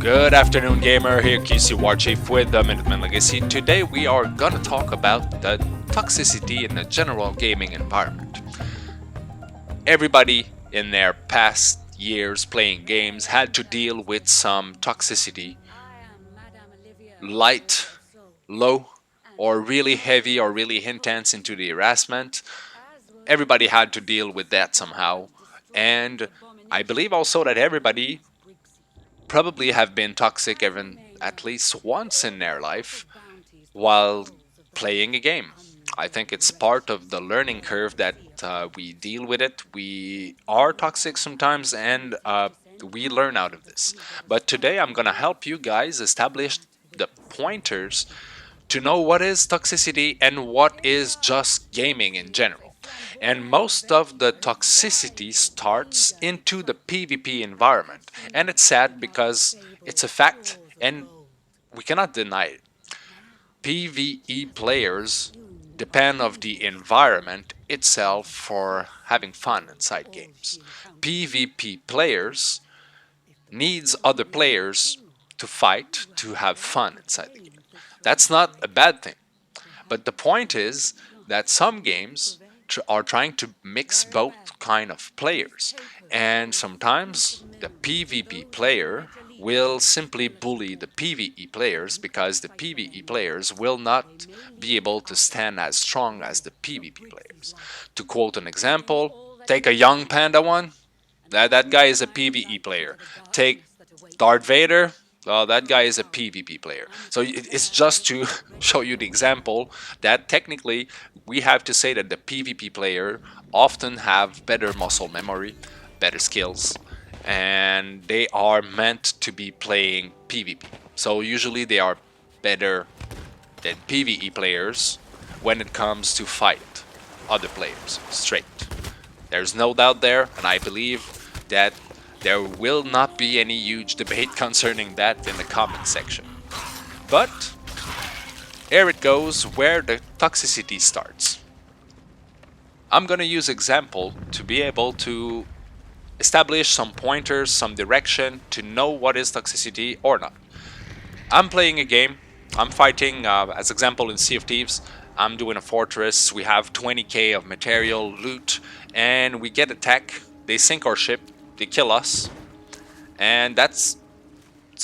Good afternoon, gamer. Here, QcWarChief with the Minutemen Legacy. Today, we are gonna talk about the toxicity in the general gaming environment. Everybody in their past years playing games had to deal with some toxicity, light, low, or really heavy or really intense into the harassment. Everybody had to deal with that somehow, and I believe also that everybody probably have been toxic even at least once in their life while playing a game. I think it's part of the learning curve that we deal with it. We are toxic sometimes, and we learn out of this. But today I'm gonna help you guys establish the pointers to know what is toxicity and what is just gaming in general. And most of the toxicity starts into the PvP environment. And it's sad because it's a fact and we cannot deny it. PvE players depend of the environment itself for having fun inside games. PvP players needs other players to fight to have fun inside the game. That's not a bad thing. But the point is that some games are trying to mix both kind of players, and sometimes the PvP player will simply bully the PvE players because the PvE players will not be able to stand as strong as the PvP players. To quote an example, take a young panda one. That guy is a PvE player. Take Darth Vader. Well, that guy is a PvP player. So it's just to show you the example that technically we have to say that the PvP player often have better muscle memory, better skills, and they are meant to be playing PvP. So usually they are better than PvE players when it comes to fight other players straight. There's no doubt there, and I believe that there will not be any huge debate concerning that in the comment section. But here it goes where the toxicity starts. I'm gonna use example to be able to establish some pointers, some direction to know what is toxicity or not. I'm playing a game, I'm fighting, as example in Sea of Thieves, I'm doing a fortress, we have 20k of material, loot, and we get attacked, they sink our ship, they kill us, and that's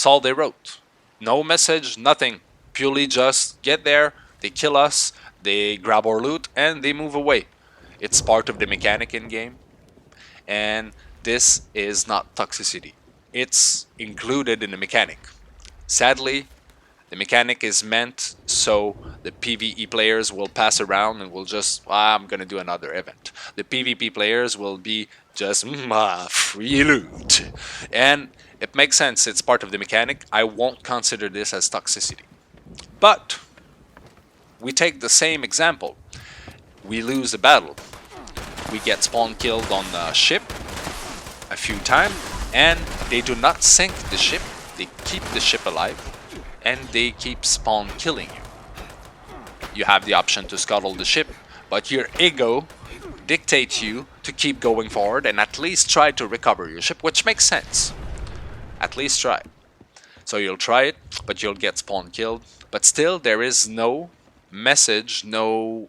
all they wrote. No message, nothing. Purely just get there, they kill us, they grab our loot, and they move away. It's part of the mechanic in game, and this is not toxicity. It's included in the mechanic. Sadly, the mechanic is meant so the PvE players will pass around and will just, I'm gonna do another event. The PvP players will be just, free loot. And it makes sense, it's part of the mechanic. I won't consider this as toxicity. But, we take the same example. We lose the battle. We get spawn killed on the ship a few times, and they do not sink the ship, they keep the ship alive. And they keep spawn killing you. You have the option to scuttle the ship, but your ego dictates you to keep going forward and at least try to recover your ship, which makes sense. At least try. So you'll try it, but you'll get spawn killed. But still, there is no message, no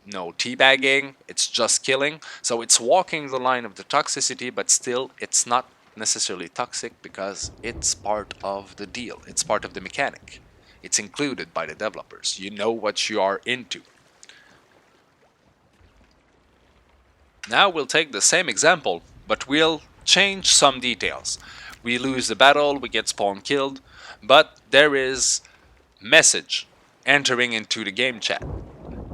teabagging, it's just killing. So it's walking the line of the toxicity, but still it's not necessarily toxic because it's part of the deal. It's part of the mechanic. It's included by the developers. You know what you are into. Now we'll take the same example, but we'll change some details. We lose the battle, we get spawn killed, but there is message entering into the game chat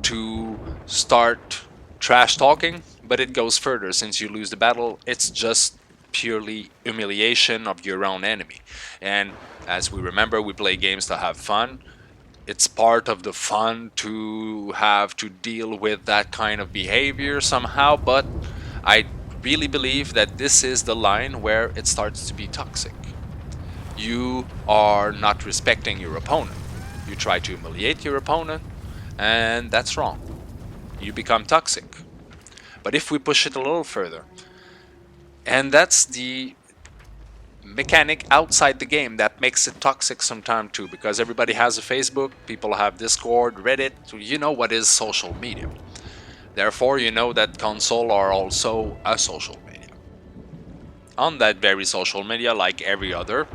to start trash talking, but it goes further. Since you lose the battle, it's just purely humiliation of your own enemy. And as we remember, we play games to have fun. It's part of the fun to have to deal with that kind of behavior somehow, but I really believe that this is the line where it starts to be toxic. You are not respecting your opponent. You try to humiliate your opponent, and that's wrong. You become toxic. But if we push it a little further, and that's the mechanic outside the game that makes it toxic sometimes too, because everybody has a Facebook, people have Discord, Reddit, so you know what is social media. Therefore, you know that console are also a social media. On that very social media, like every other,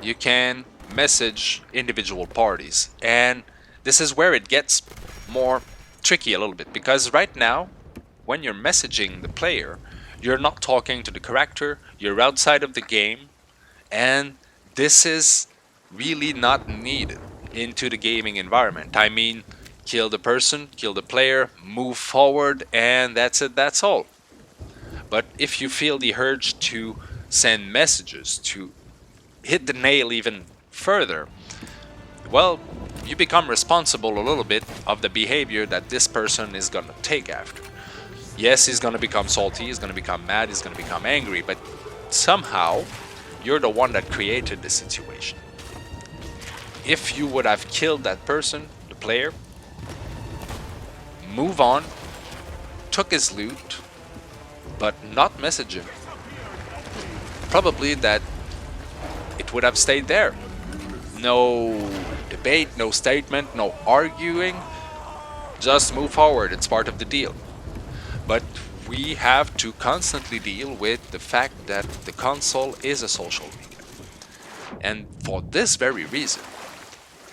you can message individual parties, and this is where it gets more tricky a little bit, because right now when you're messaging the player, you're not talking to the character, you're outside of the game, and this is really not needed into the gaming environment. I mean, kill the person, kill the player, move forward, and that's it, that's all. But if you feel the urge to send messages, to hit the nail even further, well, you become responsible a little bit of the behavior that this person is gonna take after. Yes, he's gonna become salty, he's gonna become mad, he's gonna become angry, but somehow you're the one that created the situation. If you would have killed that person, the player, move on, took his loot, but not message him, probably that it would have stayed there. No debate, no statement, no arguing, just move forward, it's part of the deal. But we have to constantly deal with the fact that the console is a social media. And for this very reason,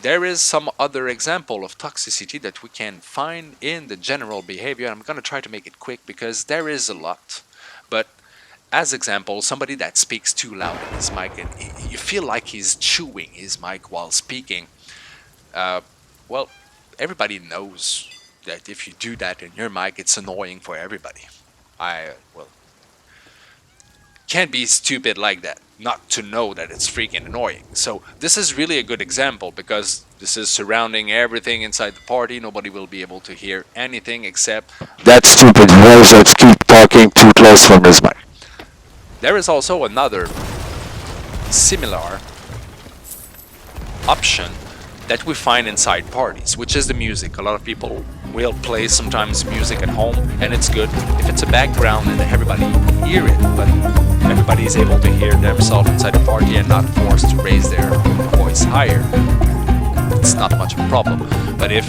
there is some other example of toxicity that we can find in the general behavior. I'm going to try to make it quick because there is a lot. But as example, somebody that speaks too loud in his mic, and you feel like he's chewing his mic while speaking. Well, everybody knows that if you do that in your mic, it's annoying for everybody. Can't be stupid like that not to know that it's freaking annoying. So this is really a good example because this is surrounding everything inside the party. Nobody will be able to hear anything except that stupid voice that keep talking too close from his mic. There is also another similar option that we find inside parties, which is the music. A lot of people will play sometimes music at home, and it's good if it's a background and everybody hear it, but everybody is able to hear themselves inside the party and not forced to raise their voice higher. It's not much of a problem. But if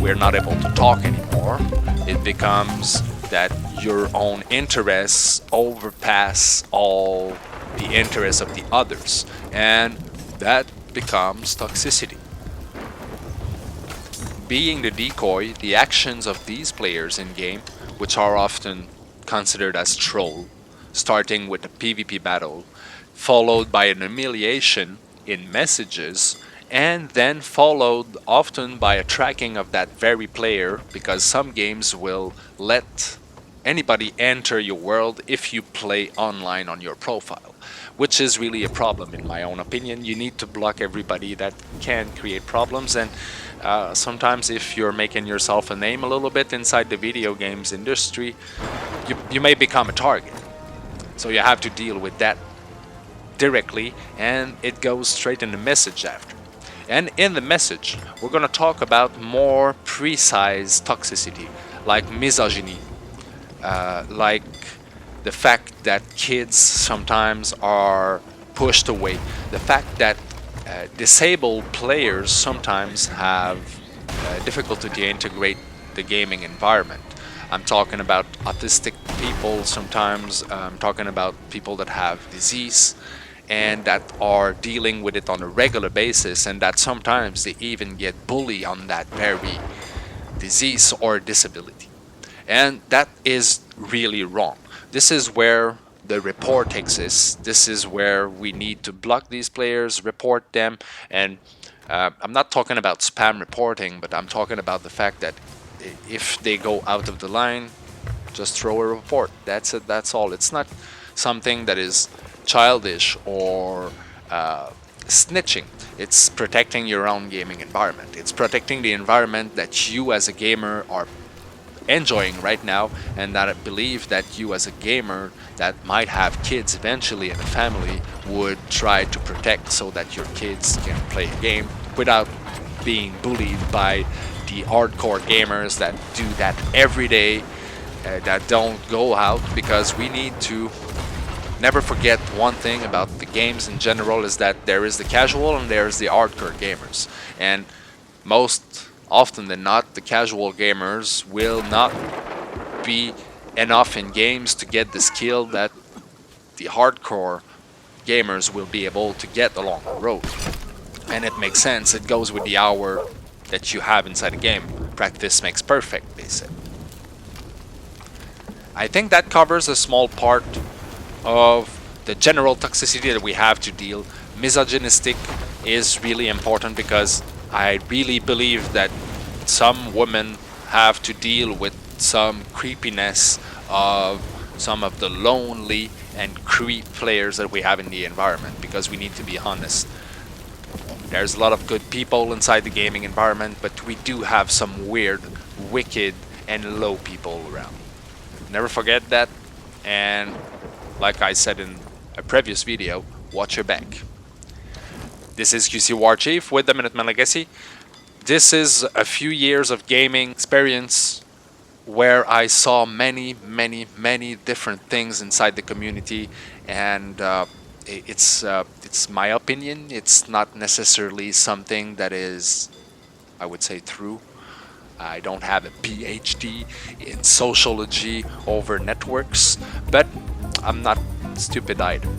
we're not able to talk anymore, it becomes that your own interests overpass all the interests of the others, and that becomes toxicity. Being the decoy, the actions of these players in game, which are often considered as troll, starting with a PvP battle, followed by an humiliation in messages, and then followed often by a tracking of that very player, because some games will let anybody enter your world if you play online on your profile, which is really a problem in my own opinion. You need to block everybody that can create problems, and sometimes if you're making yourself a name a little bit inside the video games industry, you may become a target. So you have to deal with that directly, and it goes straight in the message after. And in the message, we're going to talk about more precise toxicity, like misogyny, like the fact that kids sometimes are pushed away, the fact that disabled players sometimes have difficulty to integrate the gaming environment. I'm talking about autistic people sometimes, I'm talking about people that have disease and that are dealing with it on a regular basis, and that sometimes they even get bullied on that very disease or disability. And that is really wrong. This is where the report exists. This is where we need to block these players, report them, and I'm not talking about spam reporting, but I'm talking about the fact that if they go out of the line, just throw a report. That's it, that's all. It's not something that is childish or snitching. It's protecting your own gaming environment. It's protecting the environment that you as a gamer are enjoying right now, and that I believe that you as a gamer that might have kids eventually and a family would try to protect, so that your kids can play a game without being bullied by the hardcore gamers that do that every day, that don't go out, because we need to never forget one thing about the games in general is that there is the casual and there is the hardcore gamers. And most often than not, the casual gamers will not be enough in games to get the skill that the hardcore gamers will be able to get along the road. And it makes sense, it goes with the hour that you have inside a game. Practice makes perfect, they say. I think that covers a small part of the general toxicity that we have to deal. Misogynistic is really important because I really believe that some women have to deal with some creepiness of some of the lonely and creep players that we have in the environment, because we need to be honest. There's a lot of good people inside the gaming environment, but we do have some weird, wicked, and low people around. Never forget that, and like I said in a previous video, watch your back. This is QcWarChief with the Minutemen Legacy. This is a few years of gaming experience where I saw many different things inside the community, and it's my opinion. It's not necessarily something that is, I would say, true. I don't have a PhD in sociology over networks, but I'm not stupid either.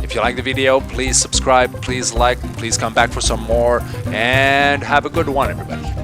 If you like the video, please subscribe, please like, please come back for some more, and have a good one, everybody.